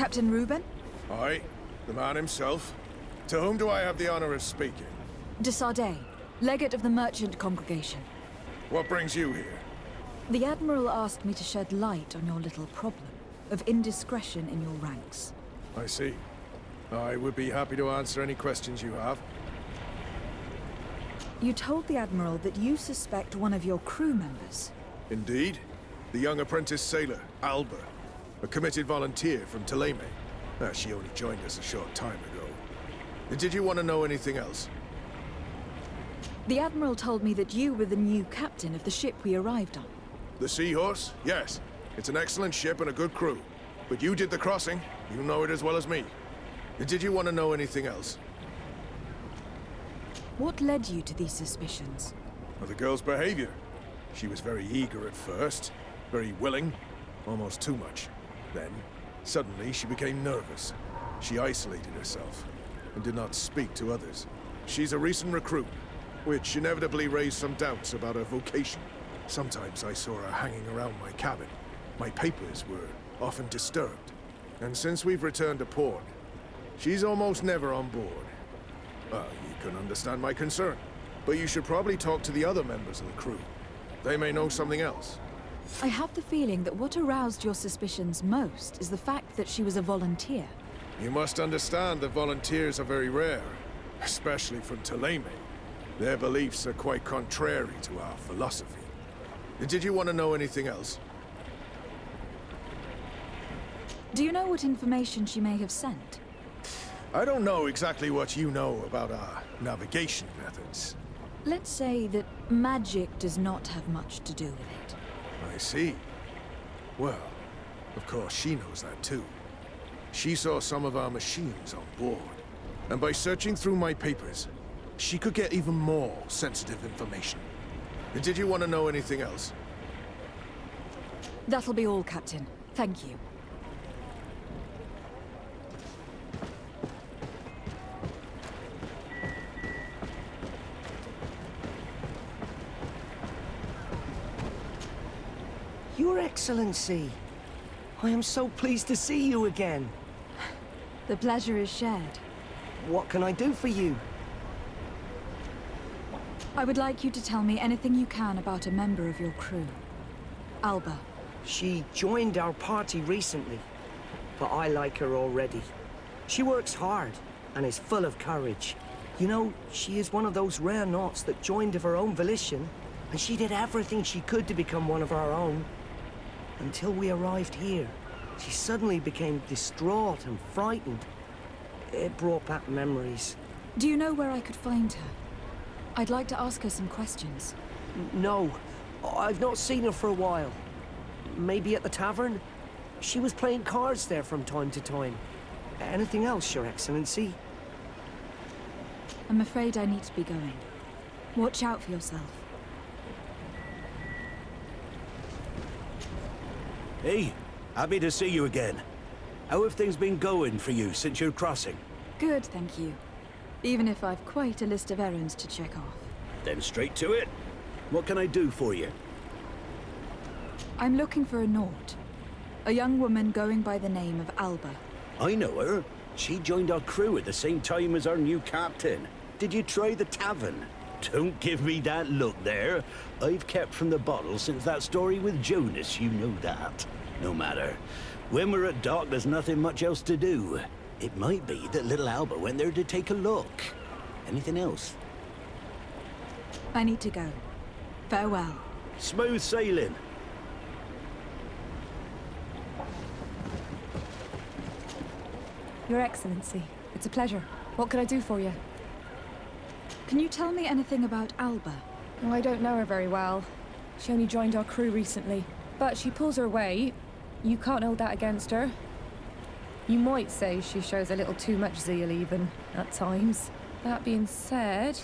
Captain Reuben? Aye, the man himself. To whom do I have the honor of speaking? De Sardet, legate of the merchant congregation. What brings you here? The Admiral asked me to shed light on your little problem of indiscretion in your ranks. I see. I would be happy to answer any questions you have. You told the Admiral that you suspect one of your crew members. Indeed. The young apprentice sailor, Alba. A committed volunteer from Thélème. She only joined us a short time ago. Did you want to know anything else? The Admiral told me that you were the new captain of the ship we arrived on. The Seahorse? Yes. It's an excellent ship and a good crew. But you did the crossing. You know it as well as me. Did you want to know anything else? What led you to these suspicions? Well, the girl's behavior. She was very eager at first, very willing, almost too much. Then, suddenly, she became nervous. She isolated herself, and did not speak to others. She's a recent recruit, which inevitably raised some doubts about her vocation. Sometimes I saw her hanging around my cabin. My papers were often disturbed. And since we've returned to port, she's almost never on board. Well, you can understand my concern, but you should probably talk to the other members of the crew. They may know something else. I have the feeling that what aroused your suspicions most is the fact that she was a volunteer. You must understand that volunteers are very rare, especially from Thélème. Their beliefs are quite contrary to our philosophy. Did you want to know anything else? Do you know what information she may have sent? I don't know exactly what you know about our navigation methods. Let's say that magic does not have much to do with it. I see. Well, of course she knows that too. She saw some of our machines on board. And by searching through my papers, she could get even more sensitive information. Did you want to know anything else? That'll be all, Captain. Thank you. Your Excellency, I am so pleased to see you again. The pleasure is shared. What can I do for you? I would like you to tell me anything you can about a member of your crew. Alba. She joined our party recently, but I like her already. She works hard and is full of courage. You know, she is one of those rare knots that joined of her own volition, and she did everything she could to become one of our own. Until we arrived here, she suddenly became distraught and frightened. It brought back memories. Do you know where I could find her? I'd like to ask her some questions. No, I've not seen her for a while. Maybe at the tavern? She was playing cards there from time to time. Anything else, Your Excellency? I'm afraid I need to be going. Watch out for yourself. Hey, happy to see you again. How have things been going for you since your crossing? Good, thank you. Even if I've quite a list of errands to check off. Then straight to it. What can I do for you? I'm looking for a Naut. A young woman going by the name of Alba. I know her. She joined our crew at the same time as our new captain. Did you try the tavern? Don't give me that look there. I've kept from the bottle since that story with Jonas, you know that. No matter. When we're at dock, there's nothing much else to do. It might be that little Alba went there to take a look. Anything else? I need to go. Farewell. Smooth sailing. Your Excellency, it's a pleasure. What can I do for you? Can you tell me anything about Alba? Oh, I don't know her very well. She only joined our crew recently. But she pulls her weight. You can't hold that against her. You might say she shows a little too much zeal even, at times. That being said,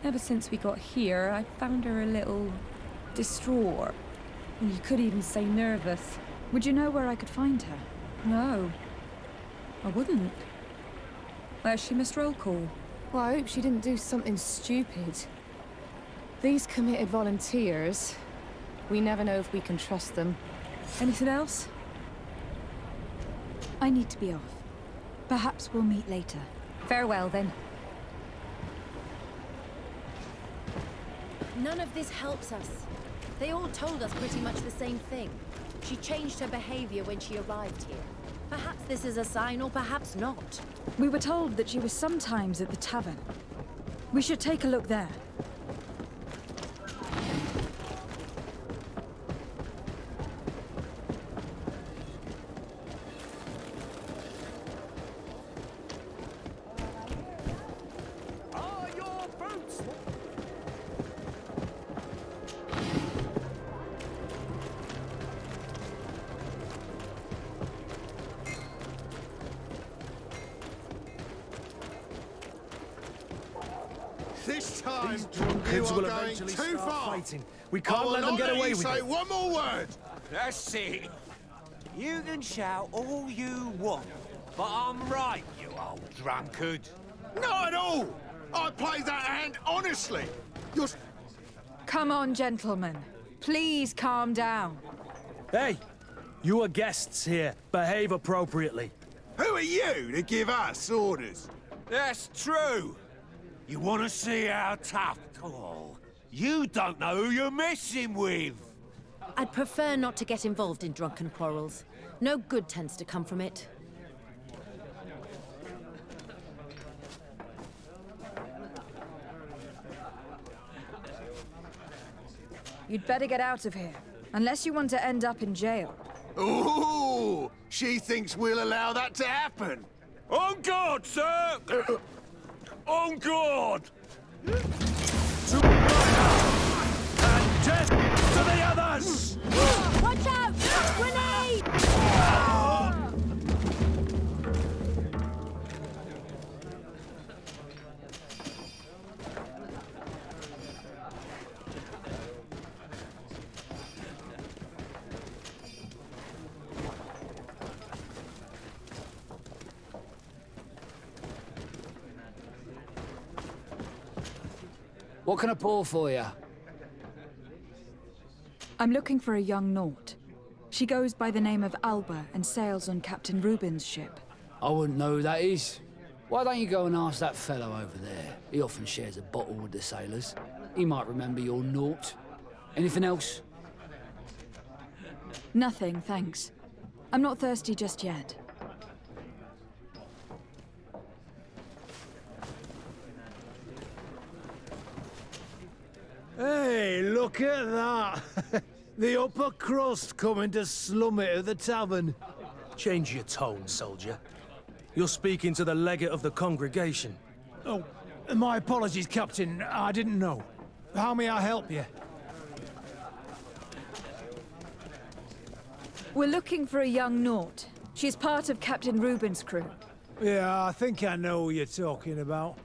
ever since we got here, I found her a little distraught. You could even say nervous. Would you know where I could find her? No, I wouldn't. She missed roll call. Well, I hope she didn't do something stupid. These committed volunteers, we never know if we can trust them. Anything else? I need to be off. Perhaps we'll meet later. Farewell, then. None of this helps us. They all told us pretty much the same thing. She changed her behavior when she arrived here. Perhaps this is a sign, or perhaps not. We were told that she was sometimes at the tavern. We should take a look there. Are your boots? This time, These you drunkards are will going eventually too start far. fighting. We I can't will let them not get let away you with say it. one more word. That's it. You can shout all you want, but I'm right, you old drunkard. Not at all. I played that hand honestly. You're... Come on, gentlemen. Please calm down. Hey, you are guests here. Behave appropriately. Who are you to give us orders? That's true. You want to see how tough? Oh, you don't know who you're messing with. I'd prefer not to get involved in drunken quarrels. No good tends to come from it. You'd better get out of here, unless you want to end up in jail. Ooh, she thinks we'll allow that to happen. On guard, sir! On guard! To and death to the others! Watch out! Grenade! What can I pour for you? I'm looking for a young Naut. She goes by the name of Alba and sails on Captain Reuben's ship. I wouldn't know who that is. Why don't you go and ask that fellow over there? He often shares a bottle with the sailors. He might remember your Naut. Anything else? Nothing, thanks. I'm not thirsty just yet. Hey, look at that! The upper crust coming to slum it at the tavern. Change your tone, soldier. You're speaking to the legate of the congregation. Oh, my apologies, Captain. I didn't know. How may I help you? We're looking for a young Naut. She's part of Captain Reuben's crew. Yeah, I think I know who you're talking about.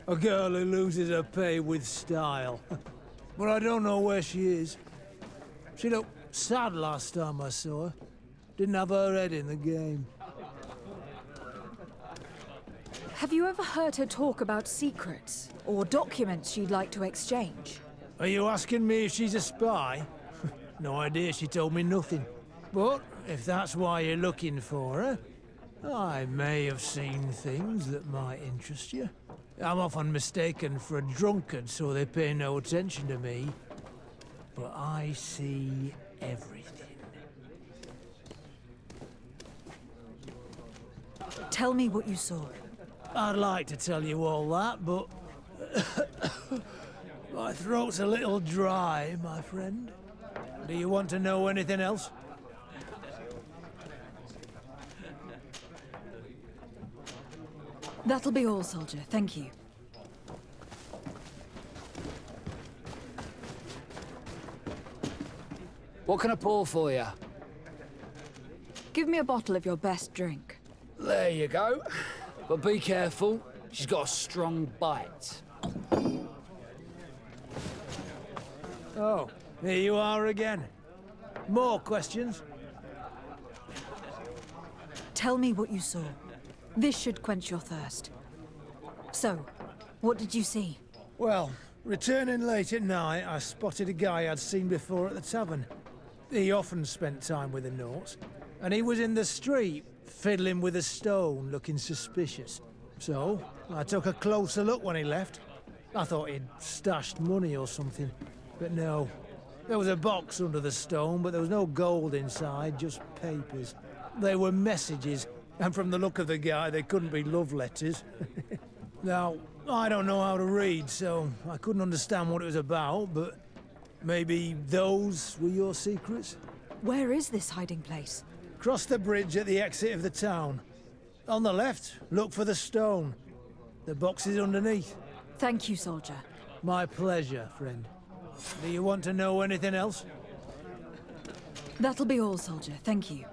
A girl who loses her pay with style. But I don't know where she is. She looked sad last time I saw her. Didn't have her head in the game. Have you ever heard her talk about secrets or documents she'd like to exchange? Are you asking me if she's a spy? No idea, she told me nothing. But if that's why you're looking for her, I may have seen things that might interest you. I'm often mistaken for a drunkard, so they pay no attention to me. But I see everything. Tell me what you saw. I'd like to tell you all that, but... my throat's a little dry, my friend. Do you want to know anything else? That'll be all, soldier. Thank you. What can I pour for you? Give me a bottle of your best drink. There you go. But be careful. She's got a strong bite. Oh, here you are again. More questions? Tell me what you saw. This should quench your thirst. So, what did you see? Well, returning late at night, I spotted a guy I'd seen before at the tavern. He often spent time with the Nauts, and he was in the street, fiddling with a stone, looking suspicious. So, I took a closer look when he left. I thought he'd stashed money or something, but no. There was a box under the stone, but there was no gold inside, just papers. They were messages, and from the look of the guy, they couldn't be love letters. Now, I don't know how to read, so I couldn't understand what it was about, but maybe those were your secrets? Where is this hiding place? Cross the bridge at the exit of the town. On the left, look for the stone. The box is underneath. Thank you, soldier. My pleasure, friend. Do you want to know anything else? That'll be all, soldier. Thank you.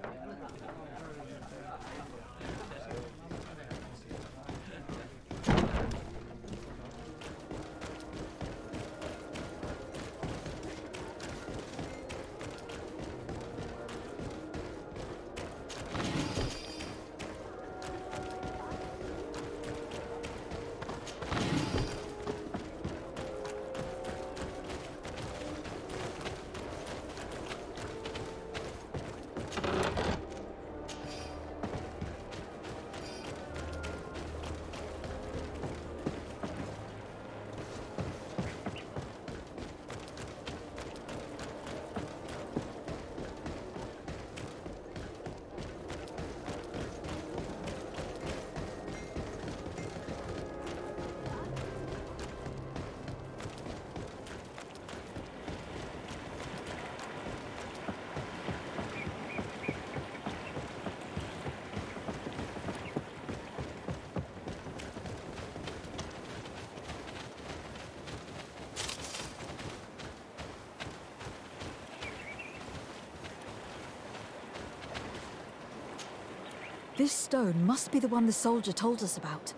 This stone must be the one the soldier told us about.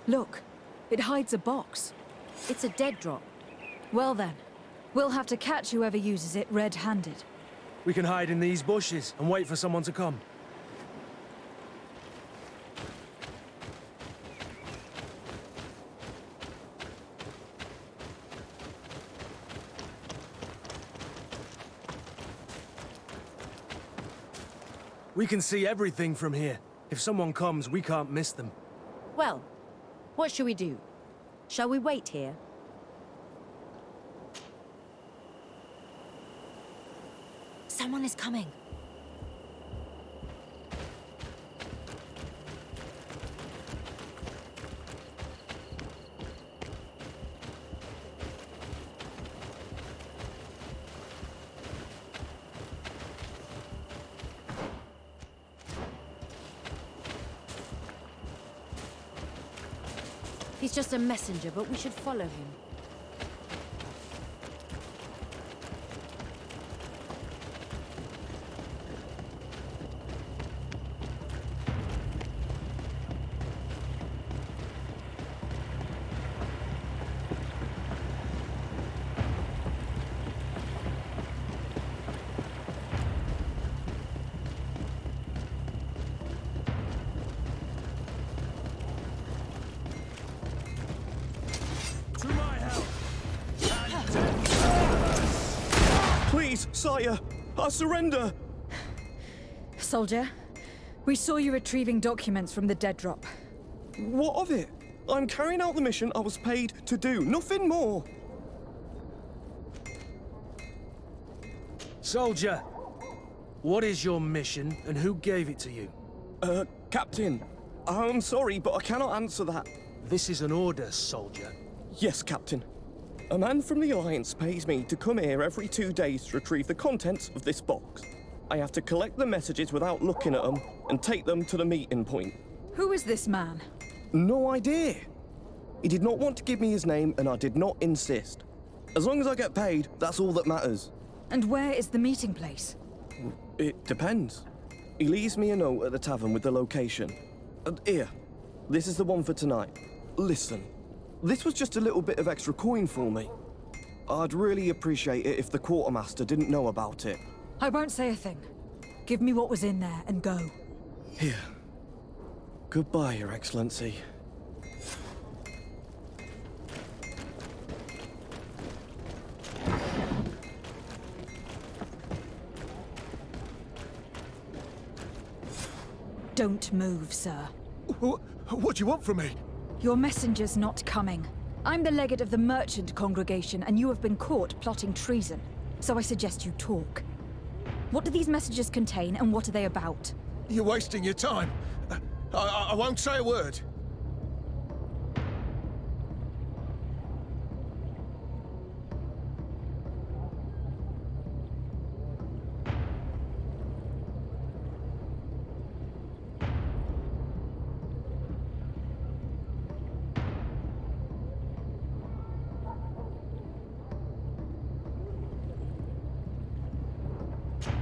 Look, it hides a box. It's a dead drop. Well then, we'll have to catch whoever uses it red-handed. We can hide in these bushes and wait for someone to come. We can see everything from here. If someone comes, we can't miss them. Well, what shall we do? Shall we wait here? Someone is coming. He's just a messenger, but we should follow him. Please, sire, I surrender! Soldier, we saw you retrieving documents from the dead drop. What of it? I'm carrying out the mission I was paid to do, nothing more. Soldier, what is your mission and who gave it to you? Captain, I'm sorry, but I cannot answer that. This is an order, soldier. Yes, Captain. A man from the Alliance pays me to come here every 2 days to retrieve the contents of this box. I have to collect the messages without looking at them and take them to the meeting point. Who is this man? No idea. He did not want to give me his name and I did not insist. As long as I get paid, that's all that matters. And where is the meeting place? It depends. He leaves me a note at the tavern with the location. And here, this is the one for tonight. Listen. This was just a little bit of extra coin for me. I'd really appreciate it if the quartermaster didn't know about it. I won't say a thing. Give me what was in there and go. Here. Goodbye, Your Excellency. Don't move, sir. What do you want from me? Your messenger's not coming. I'm the legate of the merchant congregation, and you have been caught plotting treason. So I suggest you talk. What do these messages contain, and what are they about? You're wasting your time. I won't say a word.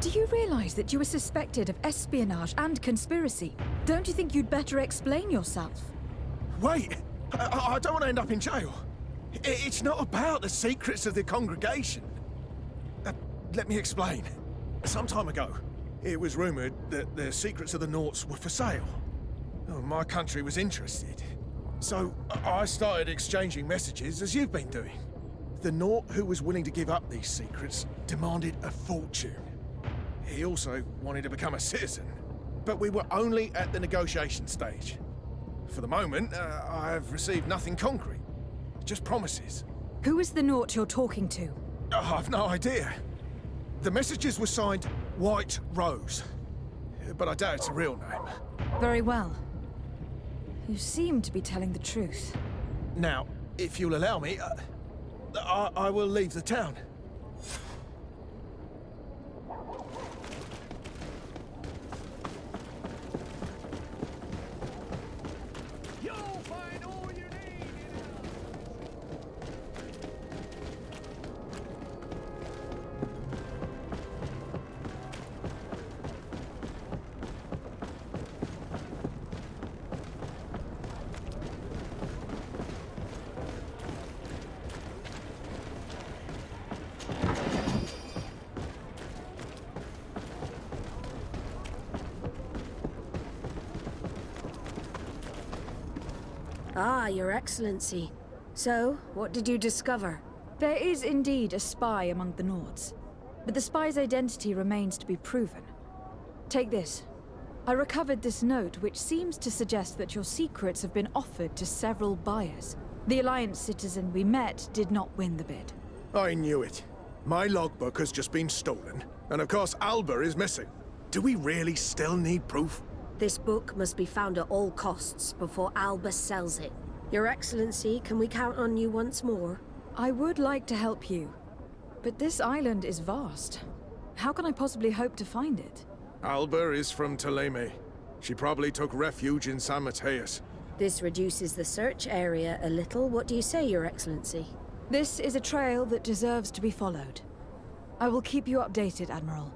Do you realize that you were suspected of espionage and conspiracy? Don't you think you'd better explain yourself? Wait! I don't want to end up in jail. It's not about the secrets of the congregation. Let me explain. Some time ago, it was rumored that the secrets of the Naughts were for sale. Oh, my country was interested. So I started exchanging messages as you've been doing. The Naught who was willing to give up these secrets demanded a fortune. He also wanted to become a citizen. But we were only at the negotiation stage. For the moment, I have received nothing concrete. Just promises. Who is the Naught you're talking to? I've no idea. The messages were signed White Rose. But I doubt it's a real name. Very well. You seem to be telling the truth. Now, if you'll allow me, I will leave the town. Ah, Your Excellency. So, what did you discover? There is indeed a spy among the Naughts, but the spy's identity remains to be proven. Take this. I recovered this note, which seems to suggest that your secrets have been offered to several buyers. The Alliance citizen we met did not win the bid. I knew it. My logbook has just been stolen, and of course Alba is missing. Do we really still need proof? This book must be found at all costs before Alba sells it. Your Excellency, can we count on you once more? I would like to help you, but this island is vast. How can I possibly hope to find it? Alba is from Teleme. She probably took refuge in San Mateus. This reduces the search area a little. What do you say, Your Excellency? This is a trail that deserves to be followed. I will keep you updated, Admiral.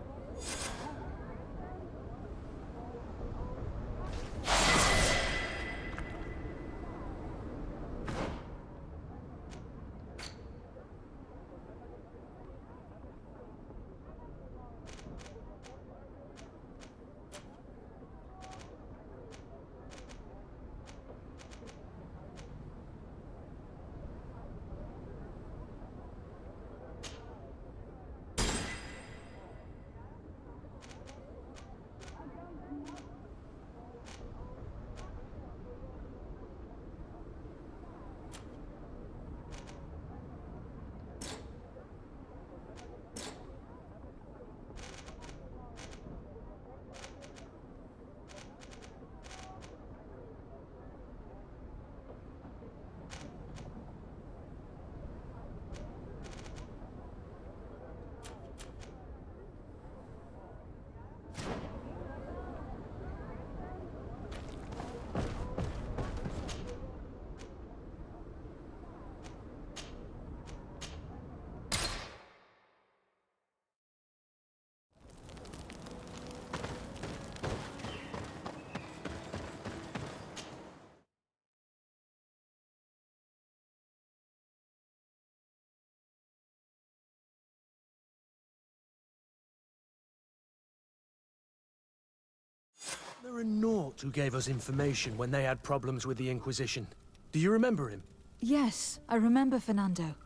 There are Naught who gave us information when they had problems with the Inquisition. Do you remember him? Yes, I remember Fernando.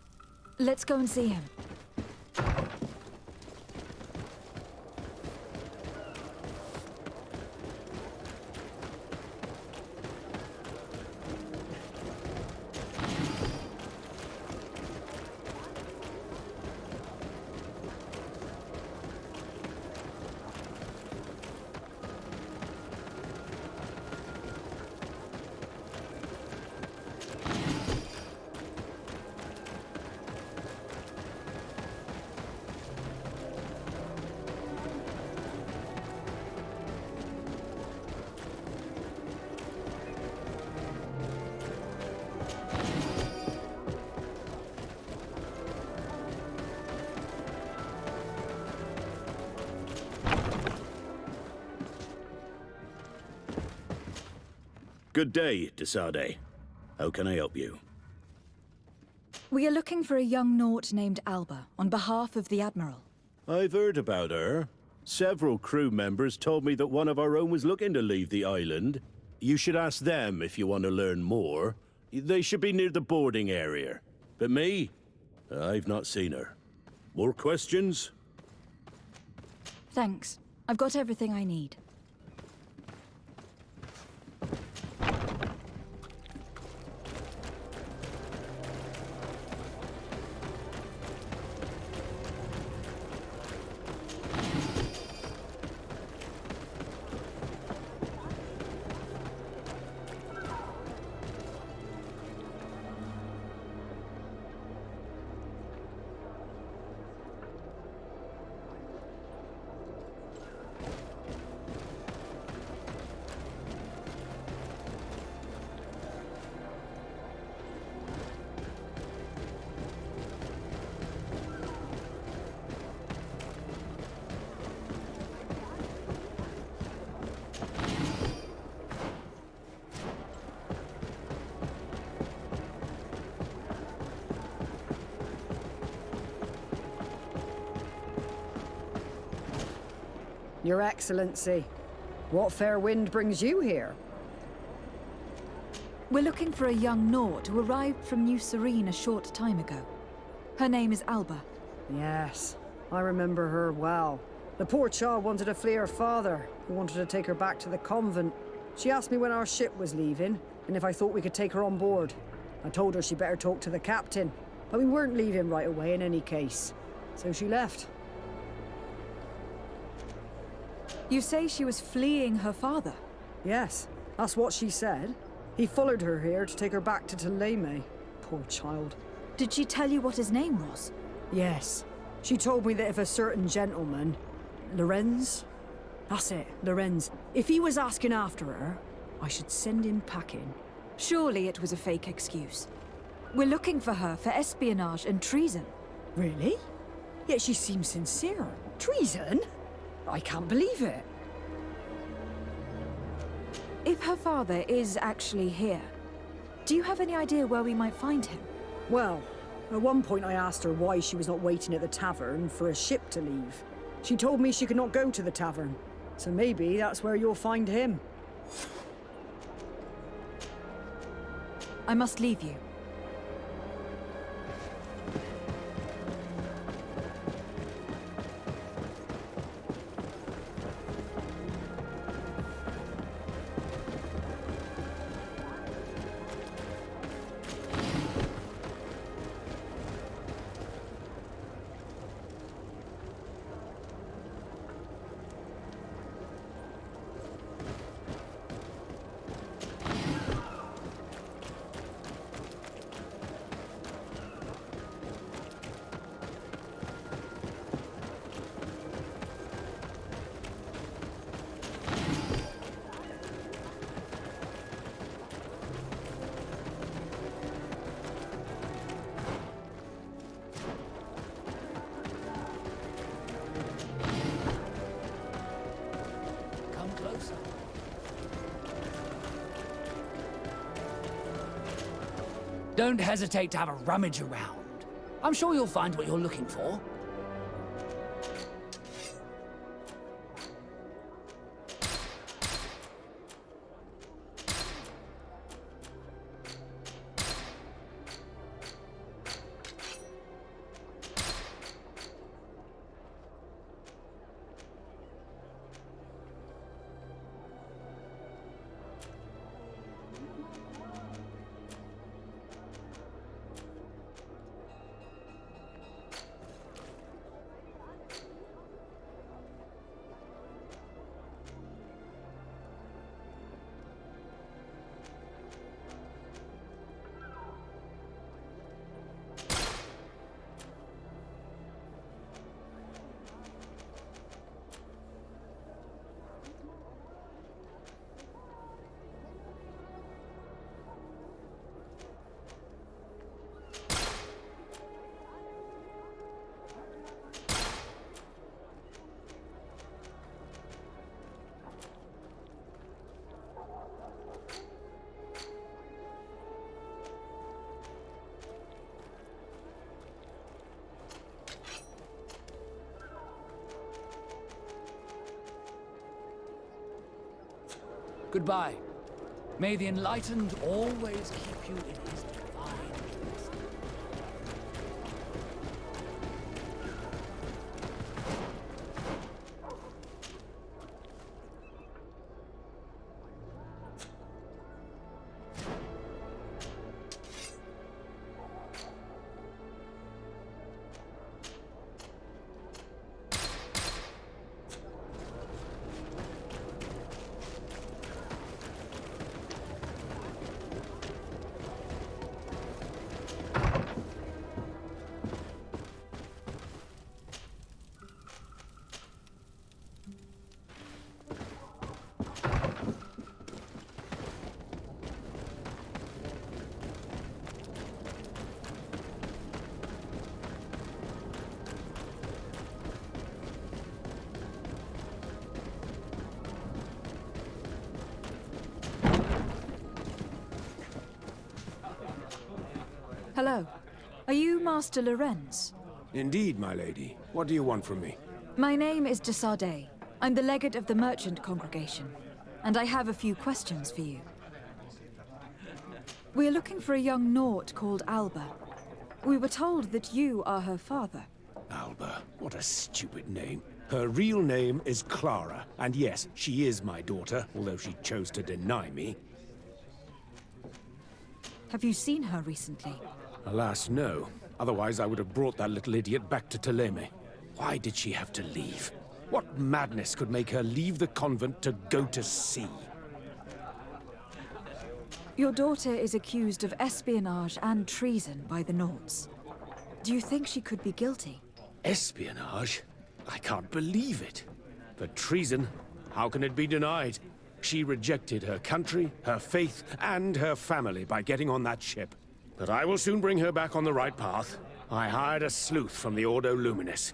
Let's go and see him. Good day, Desade. How can I help you? We are looking for a young Naut named Alba, on behalf of the Admiral. I've heard about her. Several crew members told me that one of our own was looking to leave the island. You should ask them if you want to learn more. They should be near the boarding area. But me? I've not seen her. More questions? Thanks. I've got everything I need. Your Excellency, what fair wind brings you here? We're looking for a young Naut who arrived from New Serene a short time ago. Her name is Alba. Yes, I remember her well. The poor child wanted to flee her father, who wanted to take her back to the convent. She asked me when our ship was leaving, and if I thought we could take her on board. I told her she'd better talk to the captain, but we weren't leaving right away in any case. So she left. You say she was fleeing her father? Yes, that's what she said. He followed her here to take her back to Thélème. Poor child. Did she tell you what his name was? Yes. She told me that if a certain gentleman, Lorenz? That's it, Lorenz. If he was asking after her, I should send him packing. Surely it was a fake excuse. We're looking for her for espionage and treason. Really? Yet she seems sincere. Treason? I can't believe it. If her father is actually here, do you have any idea where we might find him? Well, at one point I asked her why she was not waiting at the tavern for a ship to leave. She told me she could not go to the tavern, so maybe that's where you'll find him. I must leave you. Don't hesitate to have a rummage around. I'm sure you'll find what you're looking for. Goodbye. May the Enlightened always keep you in his divine peace. Hello. Are you Master Lorenz? Indeed, my lady. What do you want from me? My name is de Sardet. I'm the legate of the merchant congregation, and I have a few questions for you. We're looking for a young Naut called Alba. We were told that you are her father. Alba. What a stupid name. Her real name is Clara, and yes, she is my daughter, although she chose to deny me. Have you seen her recently? Alas, no. Otherwise, I would have brought that little idiot back to Theleme. Why did she have to leave? What madness could make her leave the convent to go to sea? Your daughter is accused of espionage and treason by the Nauts. Do you think she could be guilty? Espionage? I can't believe it. But treason? How can it be denied? She rejected her country, her faith, and her family by getting on that ship. But I will soon bring her back on the right path. I hired a sleuth from the Ordo Luminis.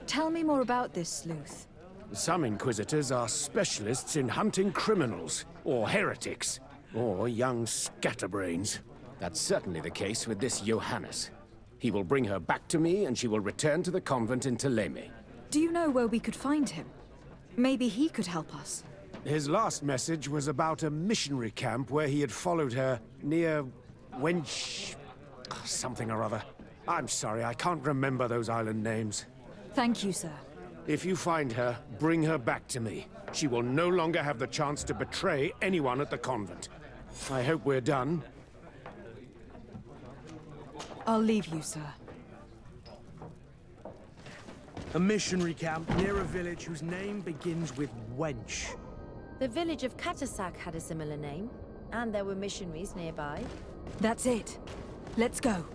Tell me more about this sleuth. Some Inquisitors are specialists in hunting criminals, or heretics, or young scatterbrains. That's certainly the case with this Johannes. He will bring her back to me, and she will return to the convent in Theleme. Do you know where we could find him? Maybe he could help us. His last message was about a missionary camp where he had followed her near Wench... something or other. I'm sorry, I can't remember those island names. Thank you, sir. If you find her, bring her back to me. She will no longer have the chance to betray anyone at the convent. I hope we're done. I'll leave you, sir. A missionary camp near a village whose name begins with Wench. The village of Katasak had a similar name, and there were missionaries nearby. That's it. Let's go.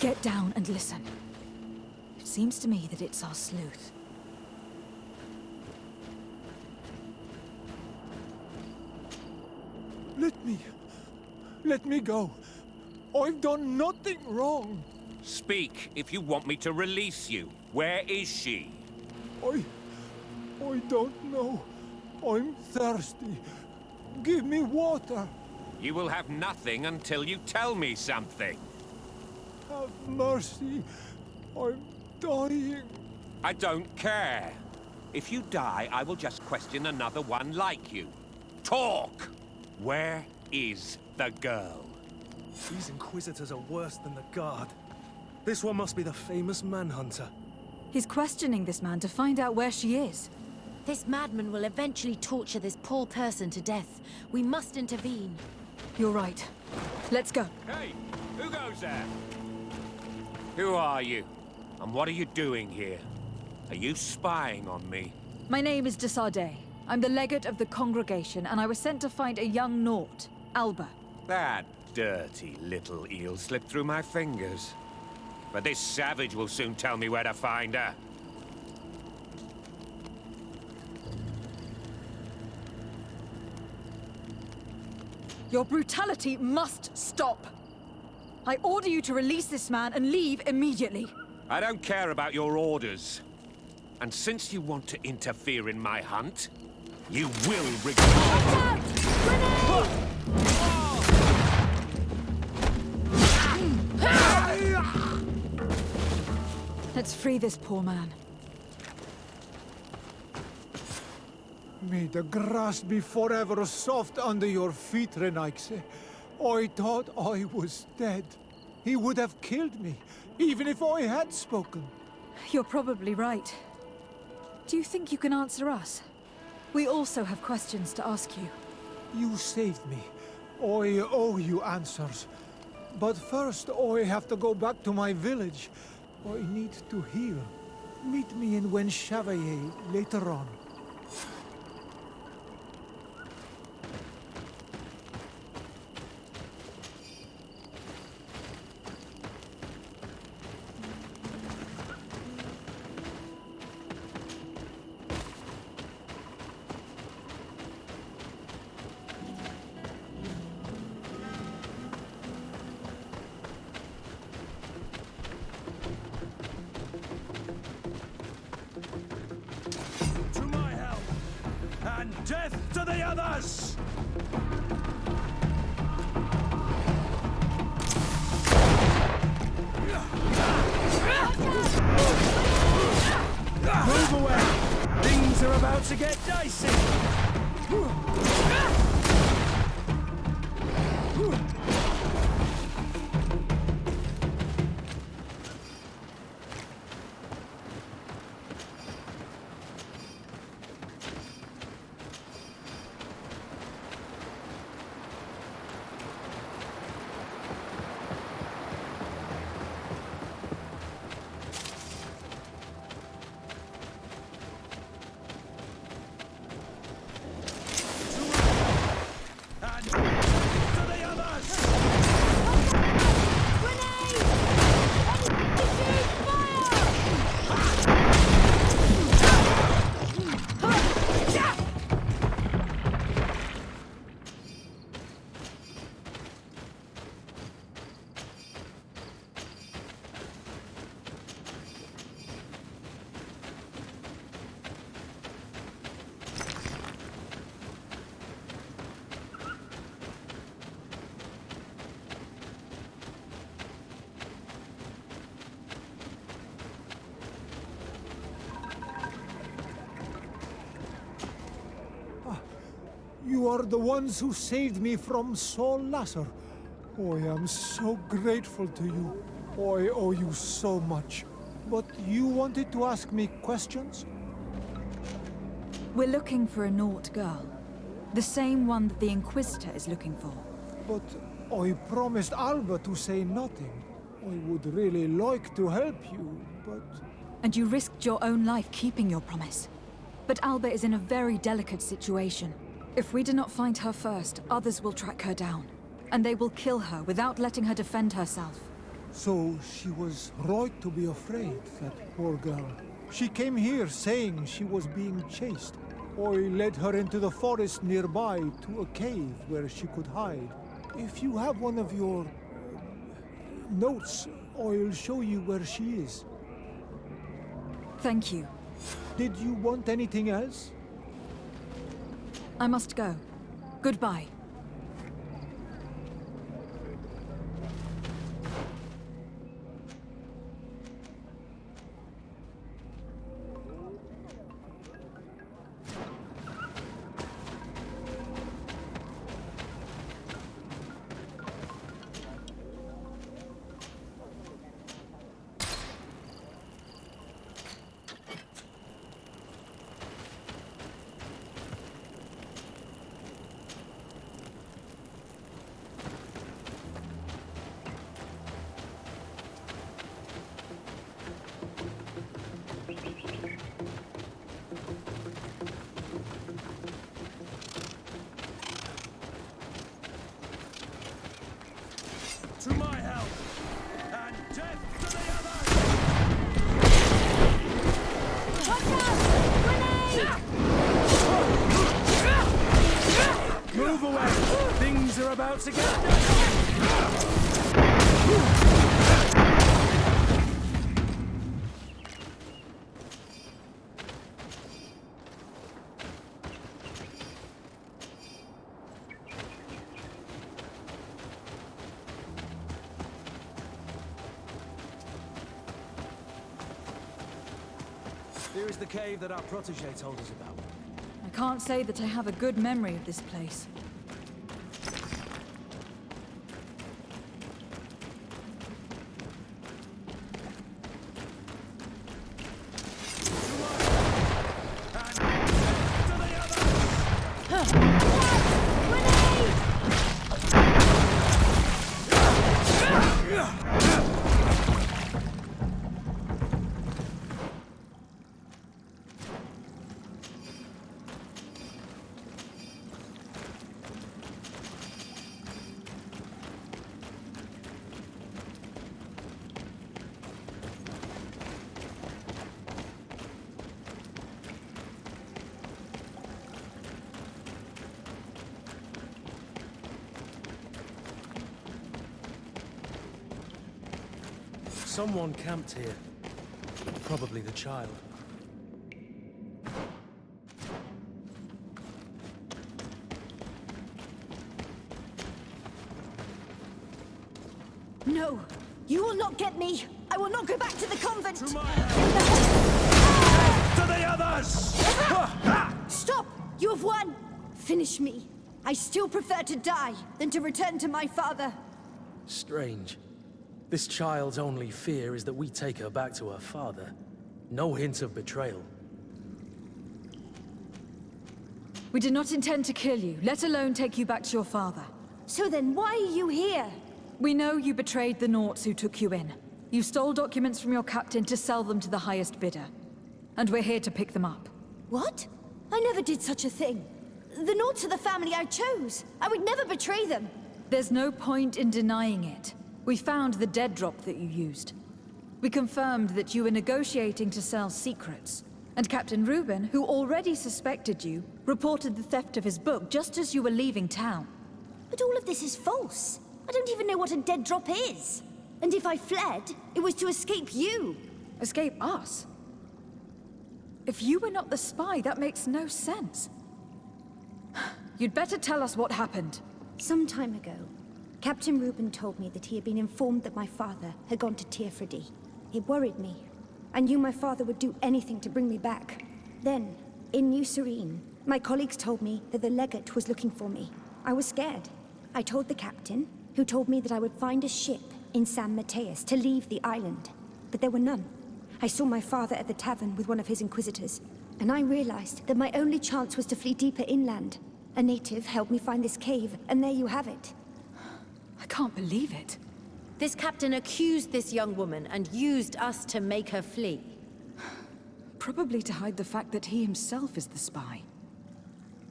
Get down and listen. It seems to me that it's our sleuth. Let me go. I've done nothing wrong. Speak if you want me to release you. Where is she? I don't know. I'm thirsty. Give me water. You will have nothing until you tell me something. Have mercy. I'm dying. I don't care. If you die, I will just question another one like you. Talk! Where is the girl? These Inquisitors are worse than the Guard. This one must be the famous Manhunter. He's questioning this man to find out where she is. This madman will eventually torture this poor person to death. We must intervene. You're right. Let's go. Hey, who goes there? Who are you? And what are you doing here? Are you spying on me? My name is de Sardet. I'm the legate of the congregation, and I was sent to find a young Naut, Alba. That dirty little eel slipped through my fingers. But this savage will soon tell me where to find her. Your brutality must stop. I order you to release this man and leave immediately. I don't care about your orders. And since you want to interfere in my hunt, you will regret Let's free this poor man. May the grass be forever soft under your feet, Renaix. I thought I was dead. He would have killed me, even if I had spoken. You're probably right. Do you think you can answer us? We also have questions to ask you. You saved me. I owe you answers. But first, I have to go back to my village. I need to heal. Meet me in Wen Chevalier later on. Death to the others! Move away! Things are about to get dicey! You are the ones who saved me from Saul Lasser. I am so grateful to you. I owe you so much. But you wanted to ask me questions? We're looking for a Naut girl. The same one that the Inquisitor is looking for. But I promised Alba to say nothing. I would really like to help you, but... And you risked your own life keeping your promise. But Alba is in a very delicate situation. If we do not find her first, others will track her down. And they will kill her without letting her defend herself. So she was right to be afraid, that poor girl. She came here saying she was being chased. I led her into the forest nearby to a cave where she could hide. If you have one of your... notes, I'll show you where she is. Thank you. Did you want anything else? I must go. Goodbye. Things are about to get... Here is the cave that our protégé told us about. I can't say that I have a good memory of this place. Someone camped here. Probably the child. No! You will not get me! I will not go back to the convent! To the others! Stop! You have won! Finish me. I still prefer to die than to return to my father. Strange. This child's only fear is that we take her back to her father. No hint of betrayal. We did not intend to kill you, let alone take you back to your father. So then why are you here? We know you betrayed the Nauts who took you in. You stole documents from your captain to sell them to the highest bidder. And we're here to pick them up. What? I never did such a thing. The Nauts are the family I chose. I would never betray them. There's no point in denying it. We found the dead drop that you used. We confirmed that you were negotiating to sell secrets. And Captain Reuben, who already suspected you, reported the theft of his book just as you were leaving town. But all of this is false. I don't even know what a dead drop is. And if I fled, it was to escape you. Escape us? If you were not the spy, that makes no sense. You'd better tell us what happened. Some time ago, Captain Reuben told me that he had been informed that my father had gone to Teerfredy. It worried me. I knew my father would do anything to bring me back. Then, in New Serene, my colleagues told me that the legate was looking for me. I was scared. I told the captain, who told me that I would find a ship in San Mateus to leave the island. But there were none. I saw my father at the tavern with one of his inquisitors, and I realized that my only chance was to flee deeper inland. A native helped me find this cave, and there you have it. I can't believe it. This captain accused this young woman and used us to make her flee. Probably to hide the fact that he himself is the spy.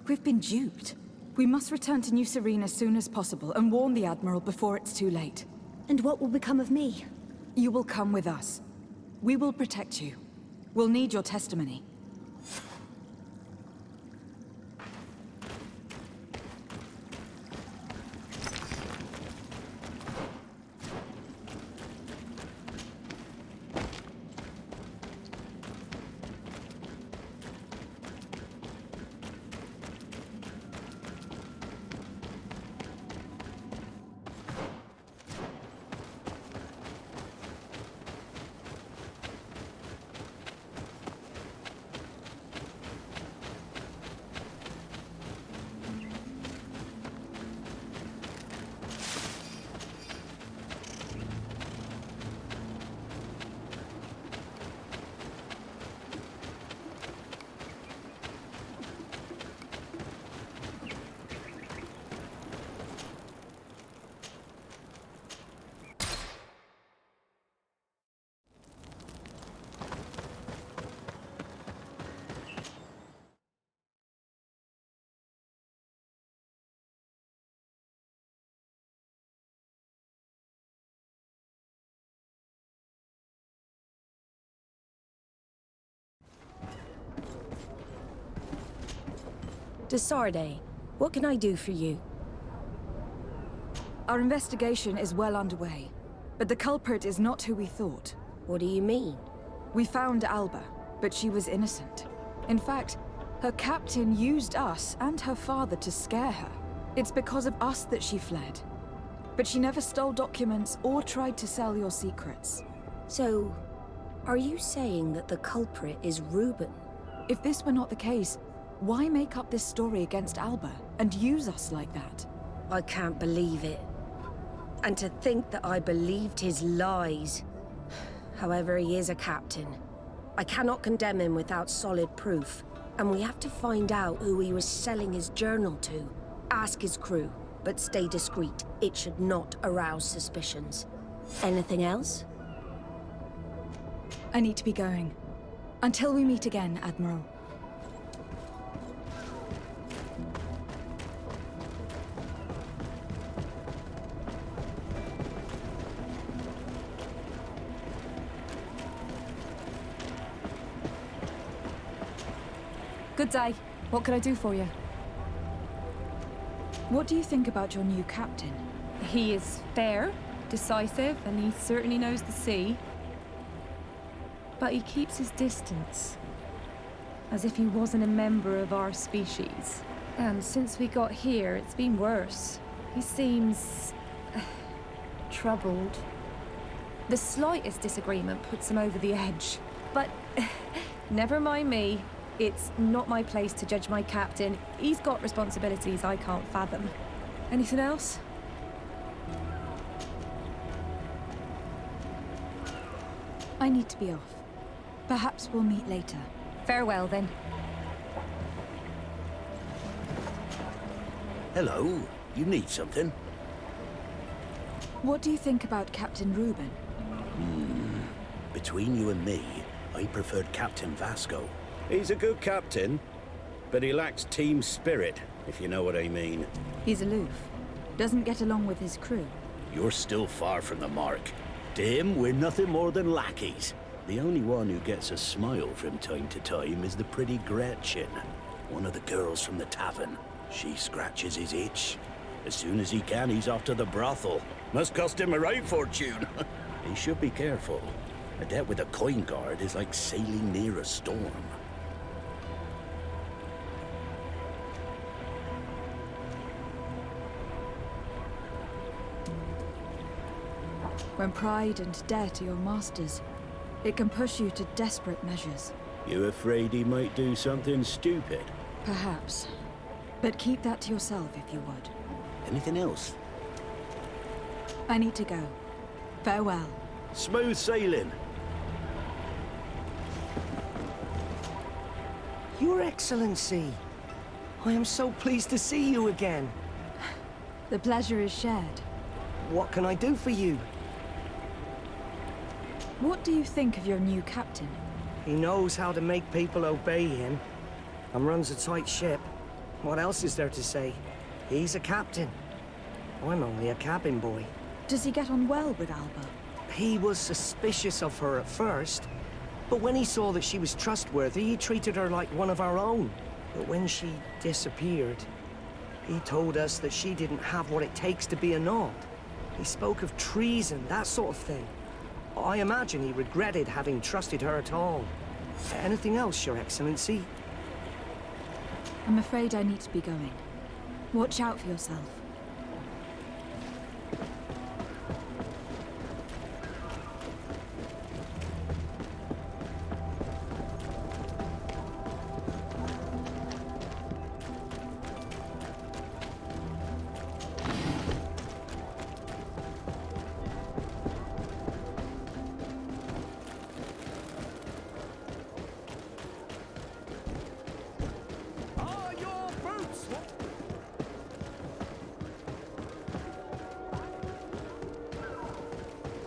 We've been duped. We must return to New Serene as soon as possible and warn the Admiral before it's too late. And what will become of me? You will come with us. We will protect you. We'll need your testimony. Desarde, what can I do for you? Our investigation is well underway, but the culprit is not who we thought. What do you mean? We found Alba, but she was innocent. In fact, her captain used us and her father to scare her. It's because of us that she fled. But she never stole documents or tried to sell your secrets. So, are you saying that the culprit is Reuben? If this were not the case, why make up this story against Alba and use us like that? I can't believe it. And to think that I believed his lies. However, he is a captain. I cannot condemn him without solid proof. And we have to find out who he was selling his journal to. Ask his crew, but stay discreet. It should not arouse suspicions. Anything else? I need to be going. Until we meet again, Admiral. Good day. What can I do for you? What do you think about your new captain? He is fair, decisive, and he certainly knows the sea. But he keeps his distance. As if he wasn't a member of our species. And since we got here, it's been worse. He seems... troubled. The slightest disagreement puts him over the edge. But never mind me. It's not my place to judge my captain. He's got responsibilities I can't fathom. Anything else? I need to be off. Perhaps we'll meet later. Farewell, then. Hello. You need something? What do you think about Captain Reuben? Between you and me, I preferred Captain Vasco. He's a good captain, but he lacks team spirit, if you know what I mean. He's aloof. Doesn't get along with his crew. You're still far from the mark. To him, we're nothing more than lackeys. The only one who gets a smile from time to time is the pretty Gretchen, one of the girls from the tavern. She scratches his itch. As soon as he can, he's off to the brothel. Must cost him a right fortune. He should be careful. A debt with a coin guard is like sailing near a storm. When pride and debt are your masters, it can push you to desperate measures. You afraid he might do something stupid? Perhaps. But keep that to yourself if you would. Anything else? I need to go. Farewell. Smooth sailing. Your Excellency, I am so pleased to see you again. The pleasure is shared. What can I do for you? What do you think of your new captain? He knows how to make people obey him, and runs a tight ship. What else is there to say? He's a captain. I'm only a cabin boy. Does he get on well with Alba? He was suspicious of her at first, but when he saw that she was trustworthy, he treated her like one of our own. But when she disappeared, he told us that she didn't have what it takes to be a Nod. He spoke of treason, that sort of thing. I imagine he regretted having trusted her at all. Anything else, Your Excellency? I'm afraid I need to be going. Watch out for yourself.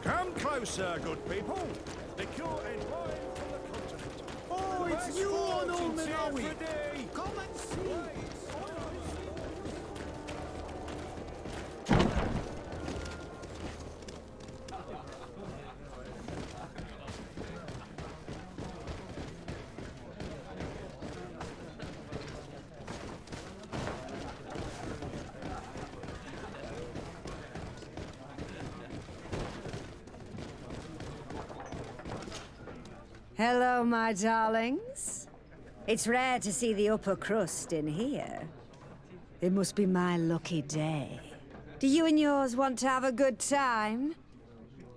Come closer, good people. Liquor and wine from the continent. Oh, it's you on Olmenawi. Come and see. Hello, my darlings. It's rare to see the upper crust in here. It must be my lucky day. Do you and yours want to have a good time?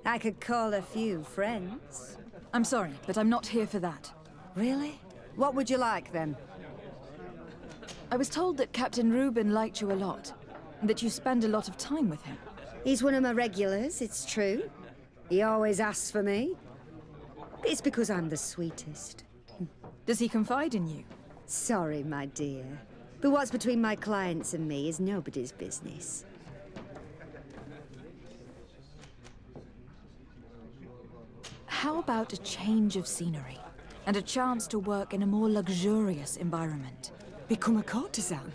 I could call a few friends. I'm sorry, but I'm not here for that. Really? What would you like, then? I was told that Captain Reuben liked you a lot, and that you spend a lot of time with him. He's one of my regulars, it's true. He always asks for me. It's because I'm the sweetest. Does he confide in you? Sorry, my dear. But what's between my clients and me is nobody's business. How about a change of scenery? And a chance to work in a more luxurious environment? Become a courtesan?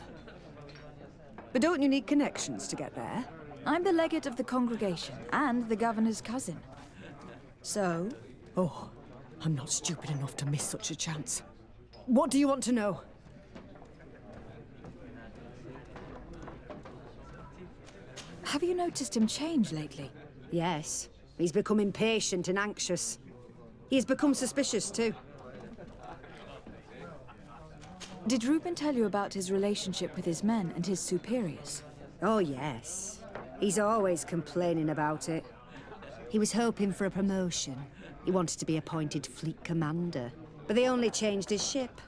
But don't you need connections to get there? I'm the legate of the congregation, and the governor's cousin. So? Oh, I'm not stupid enough to miss such a chance. What do you want to know? Have you noticed him change lately? Yes. He's become impatient and anxious. He's become suspicious, too. Did Reuben tell you about his relationship with his men and his superiors? Oh, yes. He's always complaining about it. He was hoping for a promotion. He wanted to be appointed fleet commander. But they only changed his ship.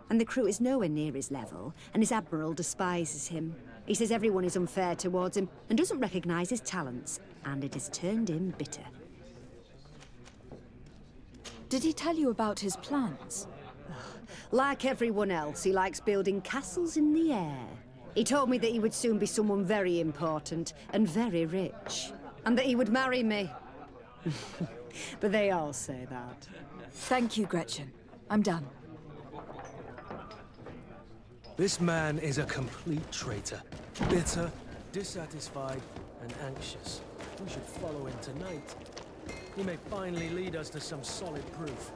And the crew is nowhere near his level, and his admiral despises him. He says everyone is unfair towards him and doesn't recognize his talents, and it has turned him bitter. Did he tell you about his plans? Like everyone else, he likes building castles in the air. He told me that he would soon be someone very important and very rich, and that he would marry me. But they all say that. Thank you, Gretchen. I'm done. This man is a complete traitor. Bitter, dissatisfied, and anxious. We should follow him tonight. He may finally lead us to some solid proof.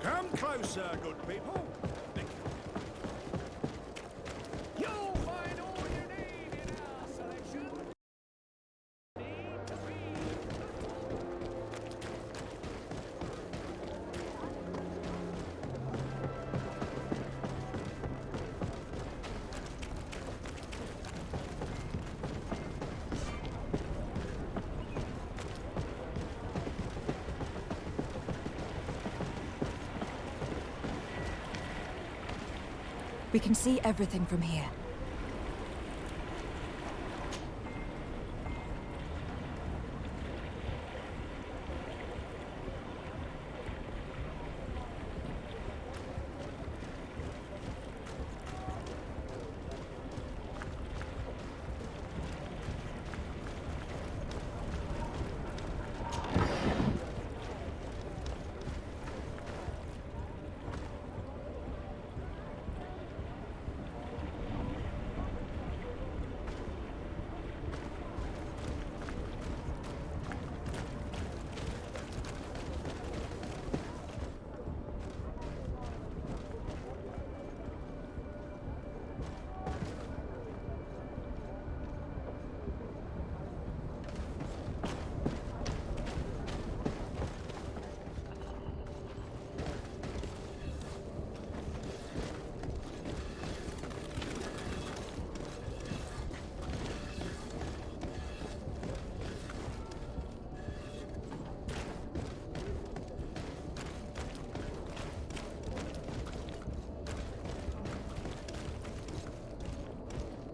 Come closer, good people. You'll find all you need in our selection. We can see everything from here.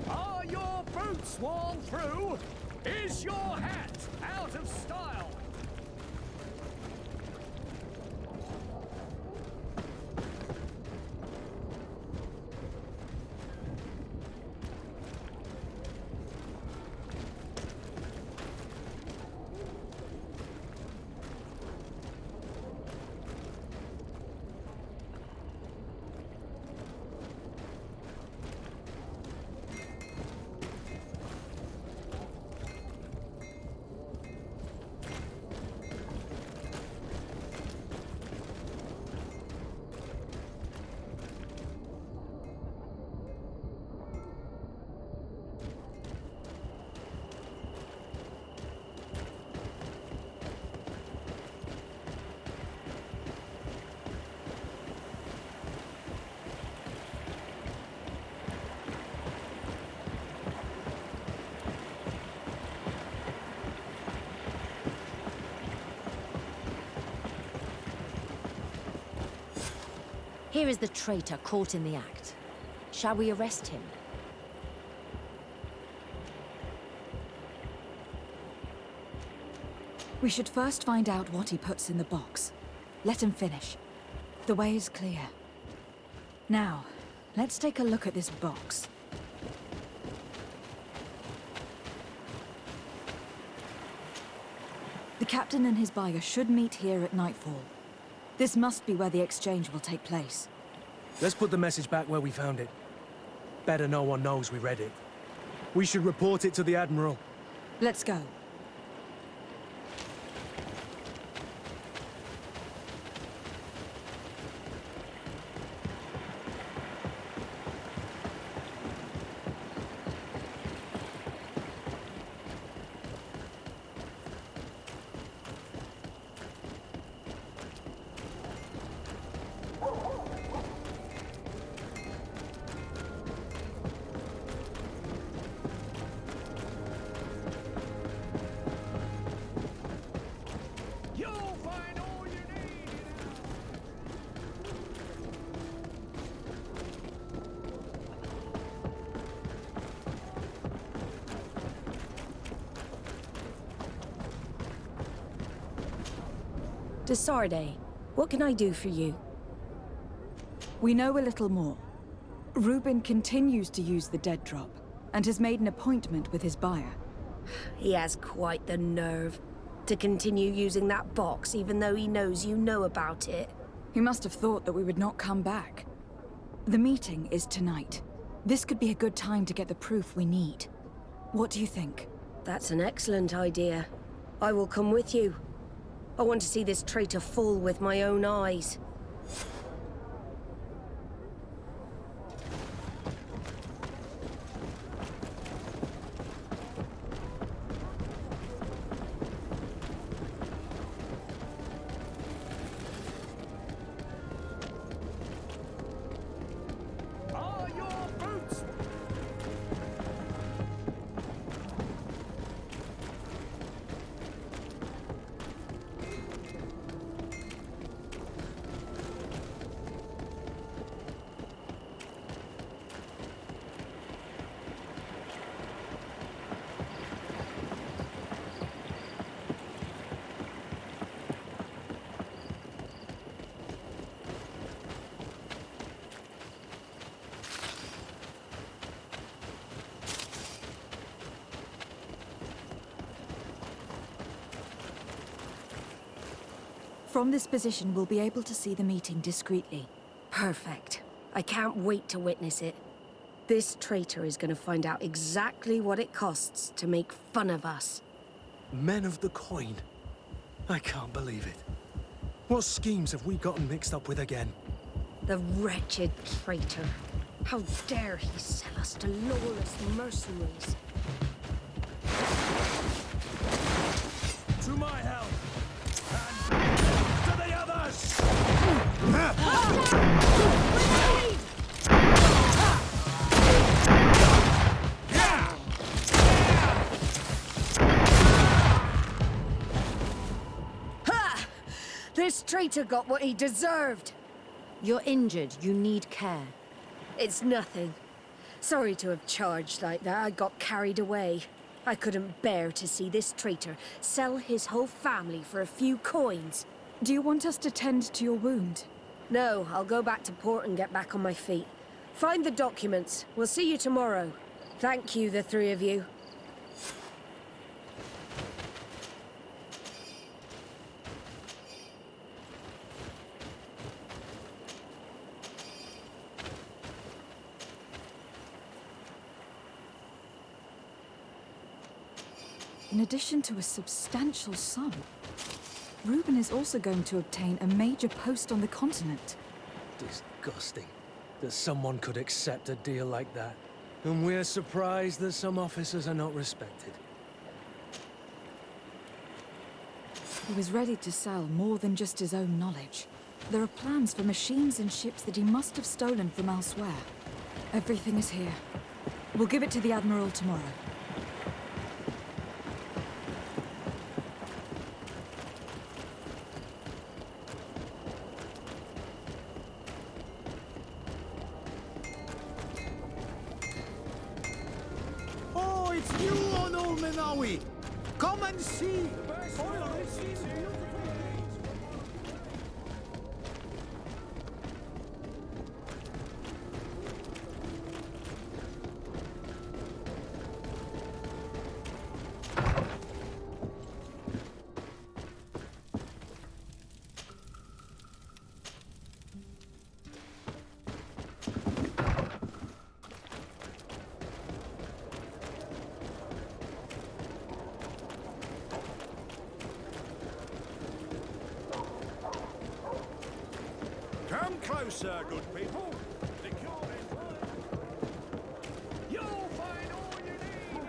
Are your boots worn through? Is your hat out of style? Here is the traitor caught in the act. Shall we arrest him? We should first find out what he puts in the box. Let him finish. The way is clear. Now, let's take a look at this box. The captain and his buyer should meet here at nightfall. This must be where the exchange will take place. Let's put the message back where we found it. Better no one knows we read it. We should report it to the Admiral. Let's go. Desarde, what can I do for you? We know a little more. Reuben continues to use the dead drop, and has made an appointment with his buyer. He has quite the nerve to continue using that box even though he knows you know about it. He must have thought that we would not come back. The meeting is tonight. This could be a good time to get the proof we need. What do you think? That's an excellent idea. I will come with you. I want to see this traitor fall with my own eyes. Are your boots? From this position, we'll be able to see the meeting discreetly. Perfect. I can't wait to witness it. This traitor is going to find out exactly what it costs to make fun of us. Men of the coin. I can't believe it. What schemes have we gotten mixed up with again? The wretched traitor. How dare he sell us to lawless mercenaries? To my help! And to the others! Ha! This traitor got what he deserved. You're injured. You need care. It's nothing. Sorry to have charged like that. I got carried away. I couldn't bear to see this traitor sell his whole family for a few coins. Do you want us to tend to your wound? No, I'll go back to port and get back on my feet. Find the documents. We'll see you tomorrow. Thank you, the three of you. In addition to a substantial sum, Reuben is also going to obtain a major post on the continent. Disgusting that someone could accept a deal like that. And we're surprised that some officers are not respected. He was ready to sell more than just his own knowledge. There are plans for machines and ships that he must have stolen from elsewhere. Everything is here. We'll give it to the Admiral tomorrow. It's you on Old Manawi! Come and see! Come closer, good people. The cure is won. You'll find all you need.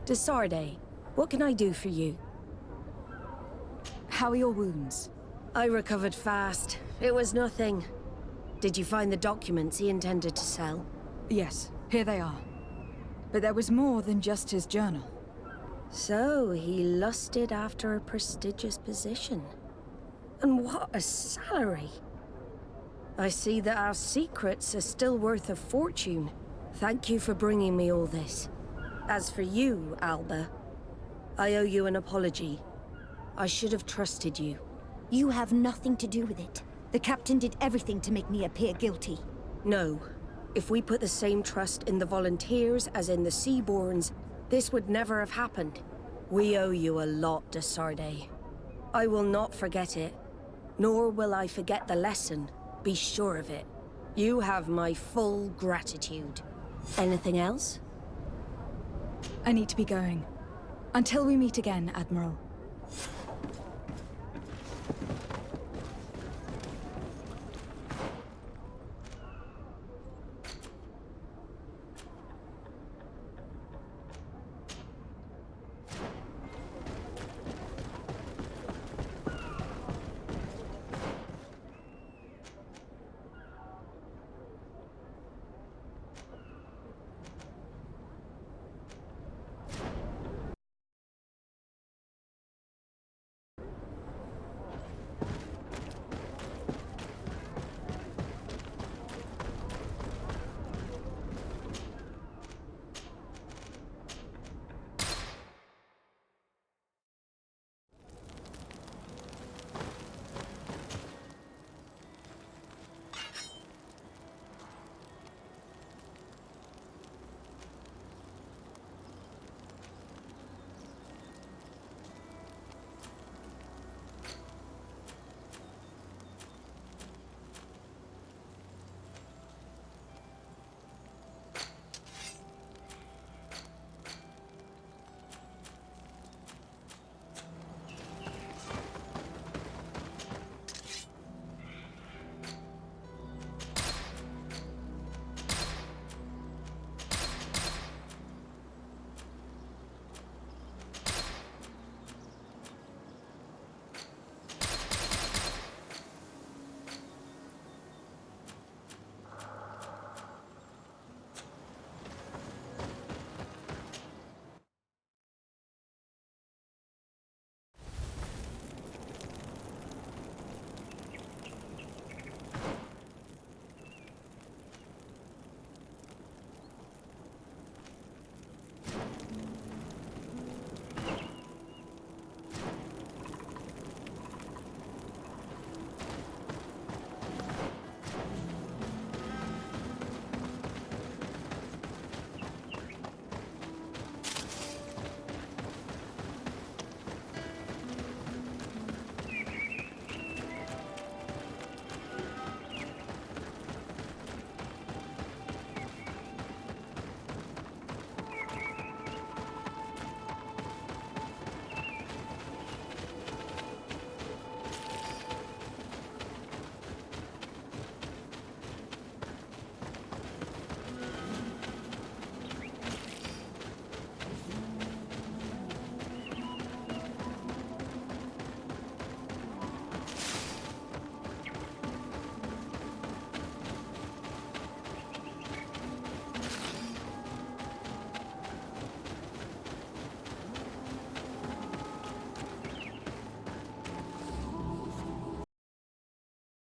Desarde, what can I do for you? How are your wounds? I recovered fast. It was nothing. Did you find the documents he intended to sell? Yes, here they are. But there was more than just his journal. So, he lusted after a prestigious position. And what a salary! I see that our secrets are still worth a fortune. Thank you for bringing me all this. As for you, Alba, I owe you an apology. I should have trusted you. You have nothing to do with it. The captain did everything to make me appear guilty. No. If we put the same trust in the volunteers as in the Seaborns, this would never have happened. We owe you a lot, Desarde. I will not forget it, nor will I forget the lesson. Be sure of it. You have my full gratitude. Anything else? I need to be going. Until we meet again, Admiral.